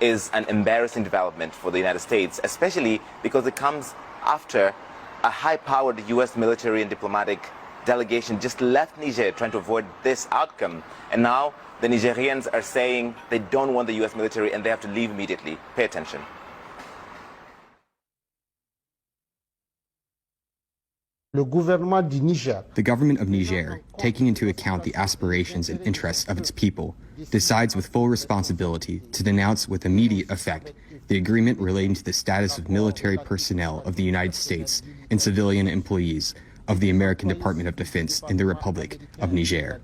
is an embarrassing development for the United States, especially because it comes after a high-powered U.S. military and diplomatic delegation just left Niger trying to avoid this outcome. And now the Nigerians are saying they don't want the U.S. military and they have to leave immediately. Pay attention. The government of Niger, taking into account the aspirations and interests of its people, decides with full responsibility to denounce with immediate effect the agreement relating to the status of military personnel of the United States and civilian employees of the American Department of Defense in the Republic of Niger.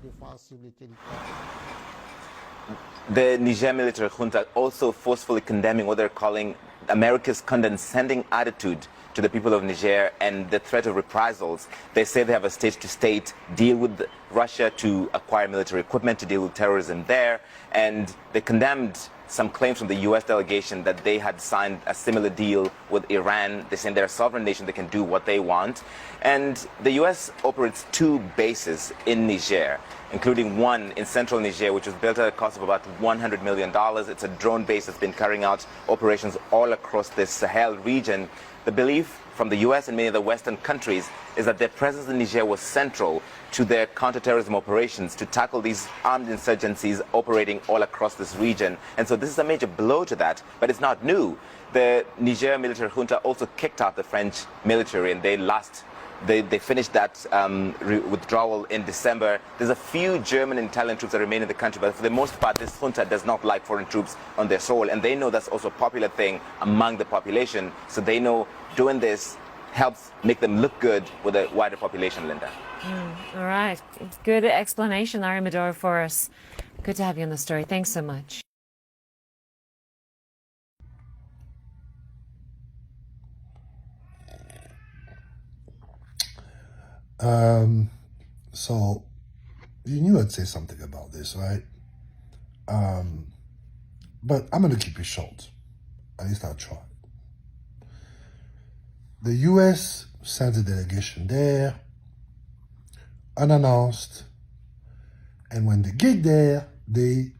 The Niger military junta also forcefully condemning what they're calling America's condescending attitude to the people of Niger and the threat of reprisals. They say they have a state-to-state deal with Russia to acquire military equipment to deal with terrorism there, and they condemned some claims from the U.S. delegation that they had signed a similar deal with Iran. They say they're a sovereign nation, they can do what they want. And the U.S. operates 2 bases in Niger, including one in central Niger, which was built at a cost of about $100 million. It's a drone base that's been carrying out operations all across this Sahel region. The belief from the U.S. and many of the Western countries is that their presence in Niger was central to their counterterrorism operations to tackle these armed insurgencies operating all across this region. And so this is a major blow to that, but it's not new. The Niger military junta also kicked out the French military, and they finished that withdrawal in December. There's a few German and Italian troops that remain in the country, but for the most part, this junta does not like foreign troops on their soil, and they know that's also a popular thing among the population, so they know doing this helps make them look good with a wider population, Linda. All right. Good explanation, Arimador, for us. Good to have you on the story. Thanks so much. So you knew I'd say something about this, right? But I'm going to keep it short. At least I'll try. The U.S. sent a delegation there, unannounced, and when they get there, they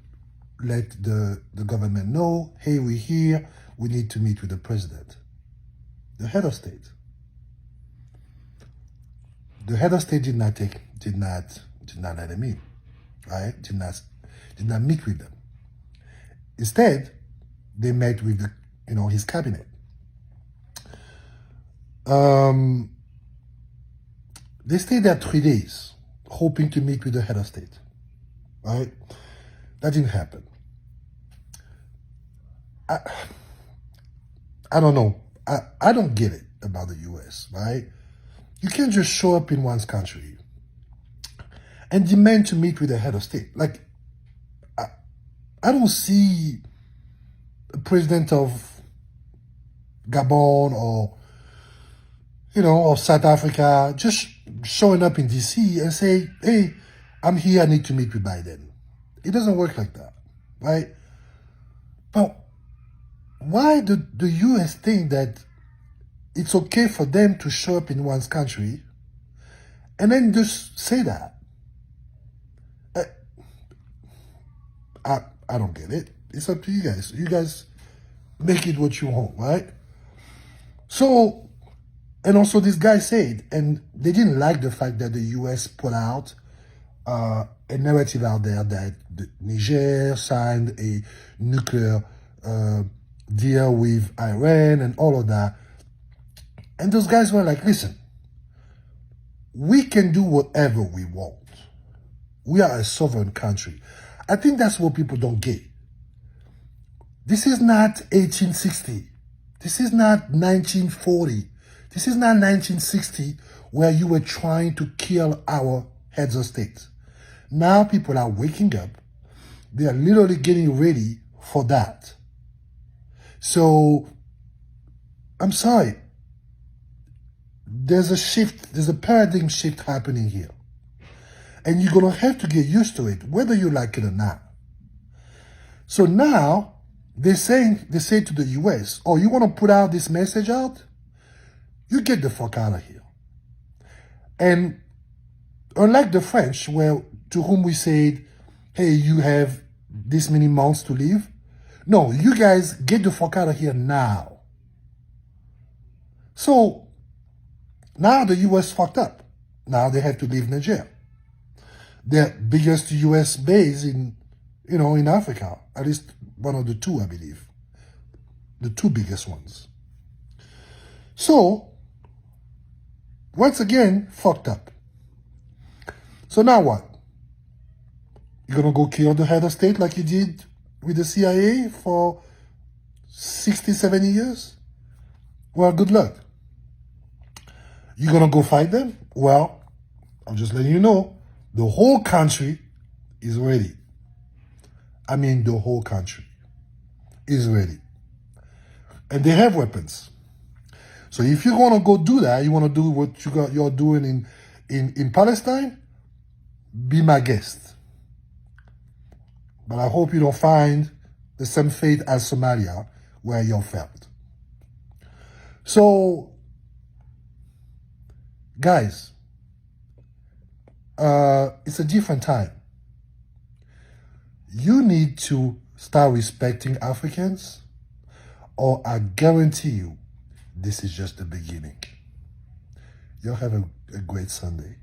let the government know, hey, we're here, we need to meet with the president, the head of state. The head of state did not let him in, right? Did not meet with them. Instead, they met with his cabinet. They stayed there 3 days, hoping to meet with the head of state, right? That didn't happen. I don't know. I don't get it about the U.S., right? You can't just show up in one's country and demand to meet with the head of state. Like, I don't see a president of Gabon or South Africa just showing up in D.C. and say, hey, I'm here, I need to meet with Biden. It doesn't work like that, right? But why do the U.S. think that it's okay for them to show up in one's country and then just say that? I don't get it. It's up to you guys. You guys make it what you want, right? So, and also this guy said, and they didn't like the fact that the U.S. put out a narrative out there that Niger signed a nuclear deal with Iran and all of that. And those guys were like, listen, we can do whatever we want. We are a sovereign country. I think that's what people don't get. This is not 1860. This is not 1940. This is not 1960 where you were trying to kill our heads of state. Now people are waking up. They are literally getting ready for that. So, I'm sorry. There's a shift, there's a paradigm shift happening here. And you're going to have to get used to it, whether you like it or not. So now, they say to the U.S., oh, you want to put out this message out? You get the fuck out of here. And unlike the French, to whom we said, hey, you have this many months to live, No, you guys get the fuck out of here now. So now the US fucked up. Now they have to leave Niger. Their biggest US base in Africa, at least one of the two, I believe. The two biggest ones. So, once again, fucked up. So now what? You're gonna go kill the head of state like you did with the CIA for 60, 70 years? Well, good luck. You're gonna go fight them? Well, I'm just letting you know, the whole country is ready. I mean, the whole country is ready. And they have weapons. So if you're gonna go do that, you wanna do what you're doing in Palestine, be my guest. But I hope you don't find the same fate as Somalia, where you felt. So, guys, it's a different time. You need to start respecting Africans, or I guarantee you, this is just the beginning. Y'all have a great Sunday.